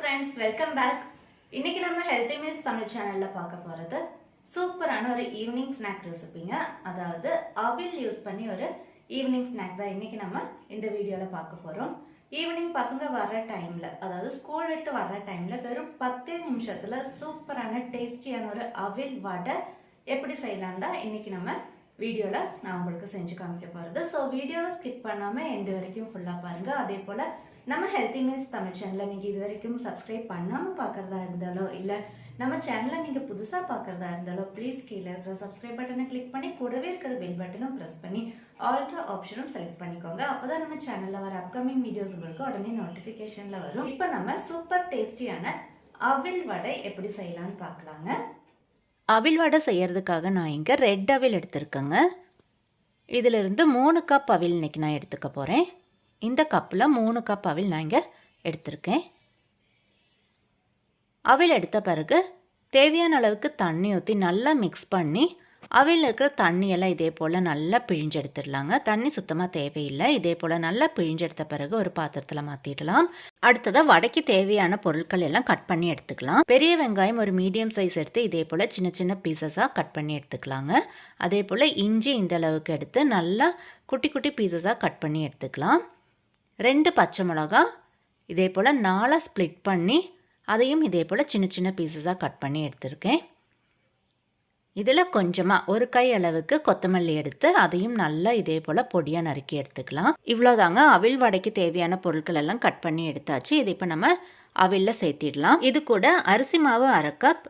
friends, welcome back. இன்னைக்கு நம்ம healthy meals Tamil சேனல்ல பார்க்க போறது சூப்பரான ஒரு ஈவினிங் ஸ்நாக் ரெசிபிங்க. அதாவது அவில் யூஸ் பண்ணி ஒரு ஈவினிங் ஸ்நாக் தான் இன்னைக்கு நம்ம இந்த வீடியோல பார்க்க போறோம். ஈவினிங் பசங்க வர்ற டைம்ல, அதாவது ஸ்கூல் விட்டு வர்ற டைம்ல வெறும் 10 நிமிஷத்துல சூப்பரான டேஸ்டியான ஒரு அவில் வடை எப்படி செய்யலாம் தான் இன்னைக்கு நம்ம வீடியோல நான் உங்களுக்கு செஞ்சு காமிக்க போறது. ஸோ வீடியோவை ஸ்கிப் பண்ணாம எண்டு வரைக்கும் ஃபுல்லா பாருங்க. அதே போல நம்ம ஹெல்தி மீல்ஸ் தமிழ் சேனலில் நீங்கள் இது வரைக்கும் சப்ஸ்கிரைப் பண்ணாமல் பார்க்குறதா இருந்தாலோ இல்லை நம்ம சேனலை நீங்கள் புதுசாக பார்க்குறதா இருந்தாலோ ப்ளீஸ் கீழே இருக்கிற சப்ஸ்கிரைப் பட்டனை கிளிக் பண்ணி கூடவே இருக்கிற பெல் பட்டனும் ப்ரெஸ் பண்ணி ஆல்ட்ரா ஆப்ஷனும் செலக்ட் பண்ணிக்கோங்க. அப்போ தான் நம்ம சேனலில் வர அப்கமிங் வீடியோஸ் உங்களுக்கு உடனே நோட்டிஃபிகேஷனில் வரும். இப்போ நம்ம சூப்பர் டேஸ்டியான அவில் வடை எப்படி செய்யலான்னு பார்க்கலாங்க. அவில் வடை செய்யறதுக்காக நான் இங்கே ரெட் அவில் எடுத்திருக்கேங்க. இதிலிருந்து 3 கப் அவில் இன்னைக்கு நான் எடுத்துக்க போகிறேன். இந்த கப்பில் 3 கப் அவில் நான் இங்கே எடுத்திருக்கேன். அவில் எடுத்த பிறகு தேவையான அளவுக்கு தண்ணி ஊற்றி நல்லா மிக்ஸ் பண்ணி அவியில் இருக்கிற தண்ணியெல்லாம் இதே போல் நல்லா பிழிஞ்செடுத்துடலாங்க. தண்ணி சுத்தமாக தேவையில்லை. இதே போல் நல்லா பிழிஞ்செடுத்த பிறகு ஒரு பாத்திரத்தில் மாற்றிடலாம். அடுத்ததாக வடைக்கு தேவையான பொருட்கள் எல்லாம் கட் பண்ணி எடுத்துக்கலாம். பெரிய வெங்காயம் ஒரு மீடியம் சைஸ் எடுத்து இதே போல் சின்ன சின்ன பீசஸாக கட் பண்ணி எடுத்துக்கலாங்க. அதே போல் இஞ்சி இந்த அளவுக்கு எடுத்து நல்லா குட்டி குட்டி பீசஸாக கட் பண்ணி எடுத்துக்கலாம். 2 பச்சை மிளகா இதே போல் 4 ஸ்ப்ளிட் பண்ணி அதையும் இதே போல் சின்ன சின்ன பீசஸாக கட் பண்ணி எடுத்திருக்கேன். இதில் கொஞ்சமாக ஒரு கை அளவுக்கு கொத்தமல்லி எடுத்து அதையும் நல்லா இதே போல் பொடியாக நறுக்கி எடுத்துக்கலாம். இவ்வளோதாங்க. அவில் வடைக்கு தேவையான பொருட்கள் எல்லாம் கட் பண்ணி எடுத்தாச்சு. இது இப்போ நம்ம அவிலில் சேர்த்திடலாம். இது கூட அரிசி மாவு 1/2 கப்,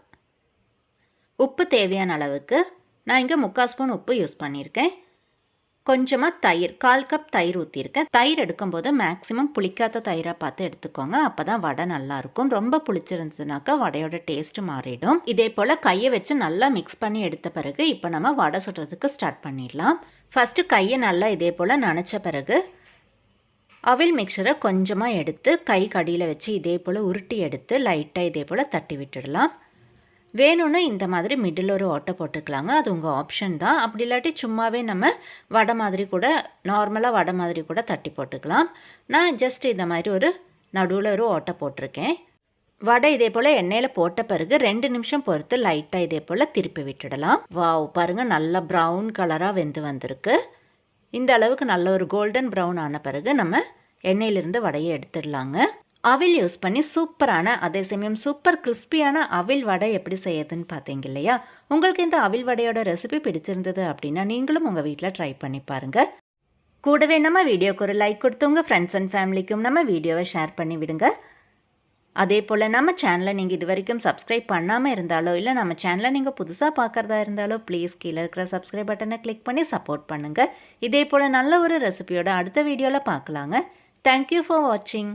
உப்பு தேவையான அளவுக்கு, நான் இங்கே 3/4 ஸ்பூன் உப்பு யூஸ் பண்ணியிருக்கேன். கொஞ்சமாக தயிர் 1/4 கப் தயிர் ஊற்றிருக்கேன். தயிர் எடுக்கும்போது மேக்ஸிமம் புளிக்காத தயிராக பார்த்து எடுத்துக்கோங்க. அப்போ தான் வடை நல்லாயிருக்கும். ரொம்ப புளிச்சிருந்ததுனாக்கா வடையோட டேஸ்ட்டு மாறிடும். இதே போல் கையை வச்சு நல்லா மிக்ஸ் பண்ணி எடுத்த பிறகு இப்போ நம்ம வடை சுடுறதுக்கு ஸ்டார்ட் பண்ணிடலாம். ஃபஸ்ட்டு கையை நல்லா இதே போல் நனைச்ச பிறகு அவில் மிக்சரை கொஞ்சமாக எடுத்து கை கடியில் வச்சு இதே போல் உருட்டி எடுத்து லைட்டாக இதே போல் தட்டி விட்டுடலாம். வேணும்னா இந்த மாதிரி மிடில் ஒரு ஓட்டை போட்டுக்கலாங்க. அது உங்கள் ஆப்ஷன் தான். அப்படி இல்லாட்டி சும்மாவே நம்ம வடை மாதிரி கூட நார்மலாக வடை மாதிரி கூட தட்டி போட்டுக்கலாம். நான் ஜஸ்ட் இந்த மாதிரி ஒரு நடுவில் ஒரு ஓட்டை போட்டிருக்கேன். வடை இதே போல் எண்ணெயில் போட்ட பிறகு 2 நிமிஷம் பொறுத்து லைட்டாக இதே போல் திருப்பி விட்டுடலாம். வாவ், பாருங்கள் நல்லா ப்ரௌன் கலராக வெந்து வந்திருக்கு. இந்த அளவுக்கு நல்ல ஒரு கோல்டன் ப்ரௌன் ஆன பிறகு நம்ம எண்ணெயிலிருந்து வடையை எடுத்துடலாங்க. அவில் யூஸ் பண்ணி சூப்பரான அதே சமயம் சூப்பர் கிறிஸ்பியான அவில் வடை எப்படி செய்யறதுன்னு பார்த்தீங்க இல்லையா? உங்களுக்கு இந்த அவில் வடையோட ரெசிபி பிடிச்சிருந்தது அப்படின்னா நீங்களும் உங்கள் வீட்டில் ட்ரை பண்ணி பாருங்கள். கூடவே நம்ம வீடியோக்கு ஒரு லைக் கொடுத்து உங்கள் ஃப்ரெண்ட்ஸ் அண்ட் ஃபேமிலிக்கும் நம்ம வீடியோவை ஷேர் பண்ணி விடுங்க. அதே போல் நம்ம சேனலை நீங்கள் இது வரைக்கும் சப்ஸ்கிரைப் பண்ணாமல் இருந்தாலோ இல்லை நம்ம சேனலை நீங்கள் புதுசாக பார்க்குறதா இருந்தாலோ ப்ளீஸ் கீழே இருக்கிற சப்ஸ்கிரைப் பட்டனை கிளிக் பண்ணி சப்போர்ட் பண்ணுங்கள். இதே போல் நல்ல ஒரு ரெசிபியோட அடுத்த வீடியோவில் பார்க்கலாங்க. தேங்க்யூ ஃபார் வாட்சிங்.